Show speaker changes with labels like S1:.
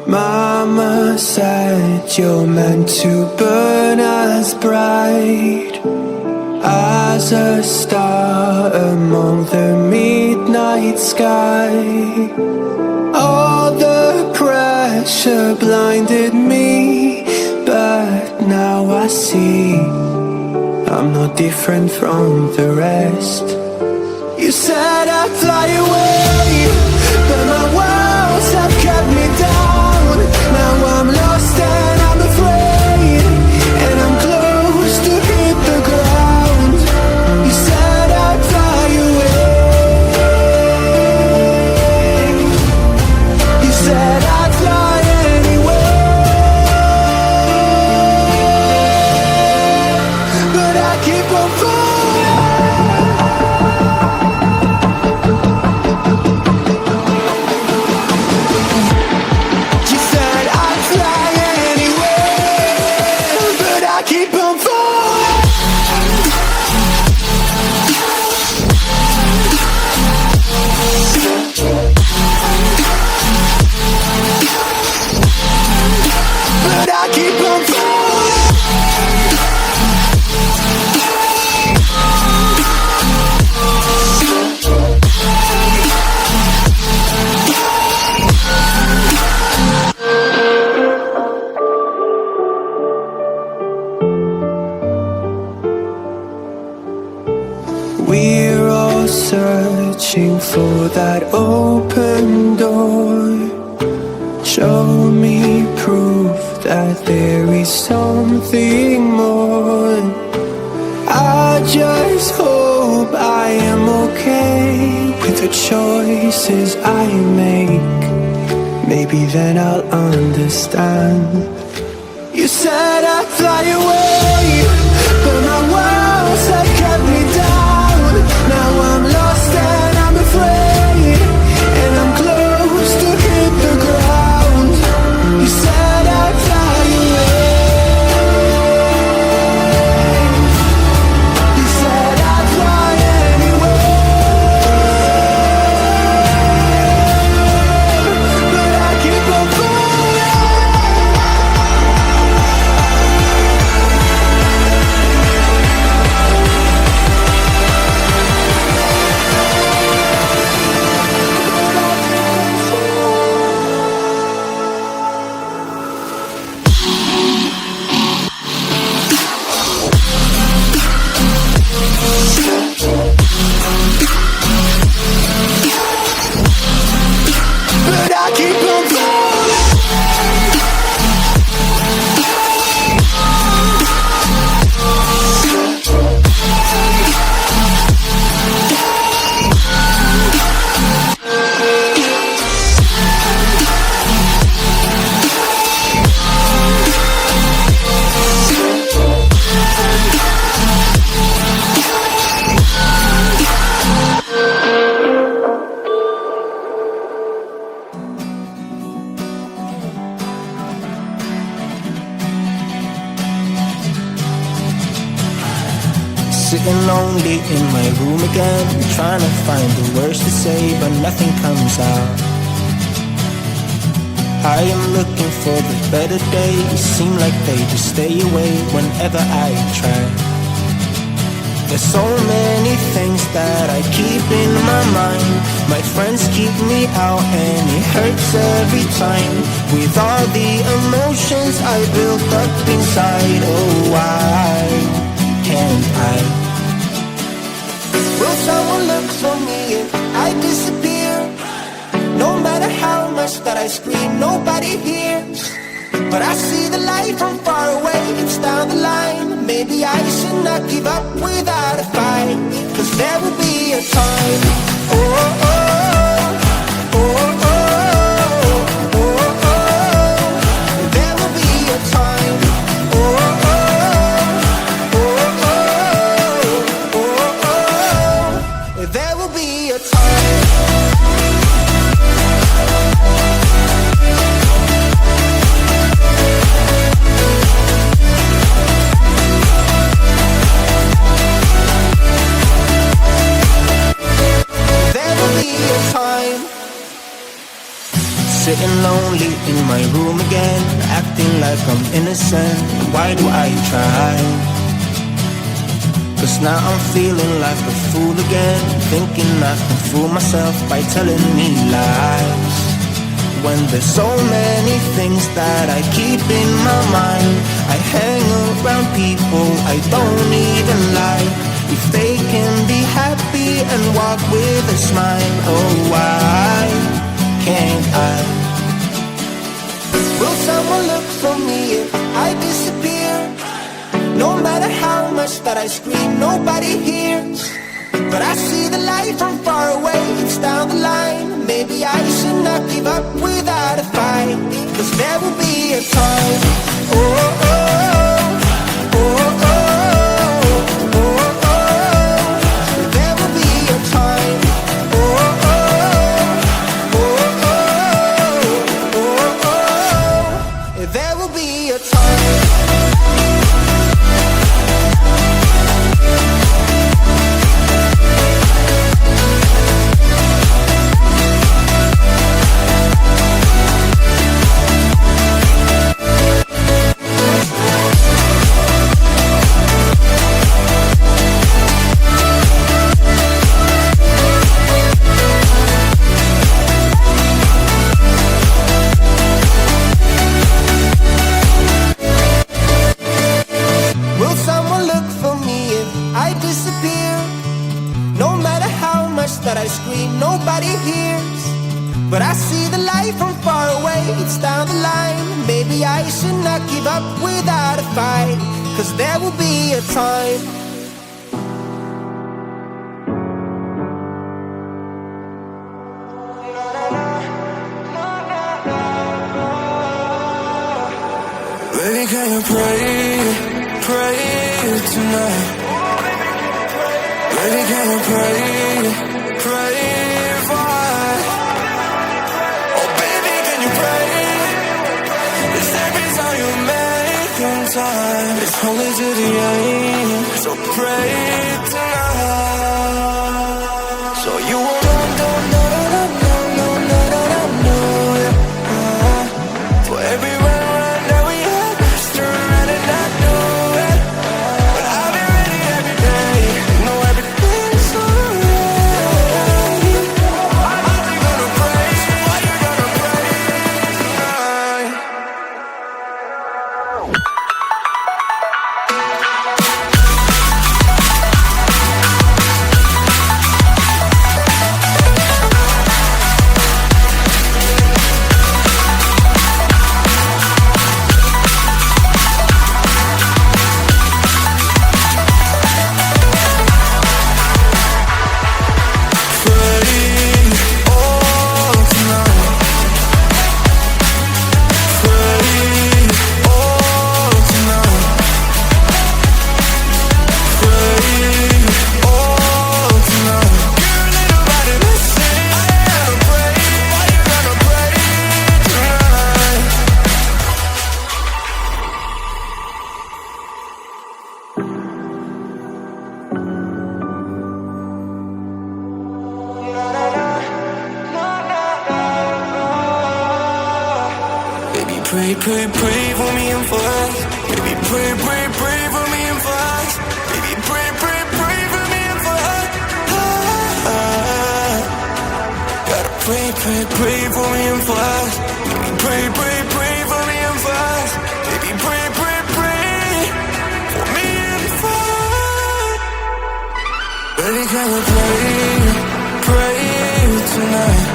S1: Mama said you're meant to burn as bright as a star among the midnight sky. All the pressure blinded me, but now I see I'm no different from the rest. You said I'd fly away, but my walls have kept me down. Now I'm lost and I'm afraid, and I'm close to hit the ground. You said I'd fly away. You said I'd fly anyway, but I keep on falling. You said I'd fly anyway, but I keep on falling. But I keep on falling. We're all searching for that open door. Show me proof that there is something more. I just hope I am okay with the choices I make. Maybe then I'll understand. You said I'd fly away, but my walls have kept me down. Now I'm lost and I'm afraid, and I'm close to hit the ground. You said I'd fly away. You said I'd fly anyway, but I keep on falling. But I keep on falling.
S2: Sitting lonely in my room again, trying to find the words to say, but nothing comes out. I am looking for the better days, seem like they just stay away whenever I try. There's so many things that I keep in my mind. My friends keep me out and it hurts every time. With all the emotions I built up inside, oh why can't I? Will someone look for me if I disappear? No matter how much that I scream, nobody hears. But I see the light from far away, it's down the line. Maybe I should not give up without a fight, 'cause there will be a time. Oh, oh, oh, oh, oh, oh, oh. There will be a time. Oh, oh, oh, oh, oh, oh, oh. There will be a time. There will be a sitting lonely in my room again, acting like I'm innocent. Why do I try? Cause now I'm feeling like a fool again, thinking I can fool myself by telling me lies. When there's so many things that I keep in my mind, I hang around people I don't even like. If they can be happy and walk with a smile, oh why can't I? Will someone look for me if I disappear? No matter how much that I scream, nobody hears. But I see the light from far away, it's down the line. Maybe I should not give up without a fight. Cause there will be a time, oh, oh, oh, oh, oh, oh, oh, oh. There will be a time, oh, oh, oh, oh, oh, oh, oh. There will be a time. That I scream, nobody hears. But I see the light from far away, it's down the line. Maybe I should not give up without a fight. Cause there will be a time.
S1: Baby, can you pray tonight? Baby, can you pray for us? Oh baby, can you pray? It's every time you make time. It's only to the end, so pray tonight. So you won't for every run that we had, just turn around and not do it. But I'll be ready every day, know everything's alright. Are you gonna pray? Are you gonna pray tonight? Pray for me and for us. Baby, pray for me and for us. Baby, pray for me and for us. Gotta pray for me and for us. Baby, pray for me and for us. Baby, pray for me and for us. Baby, can you pray tonight?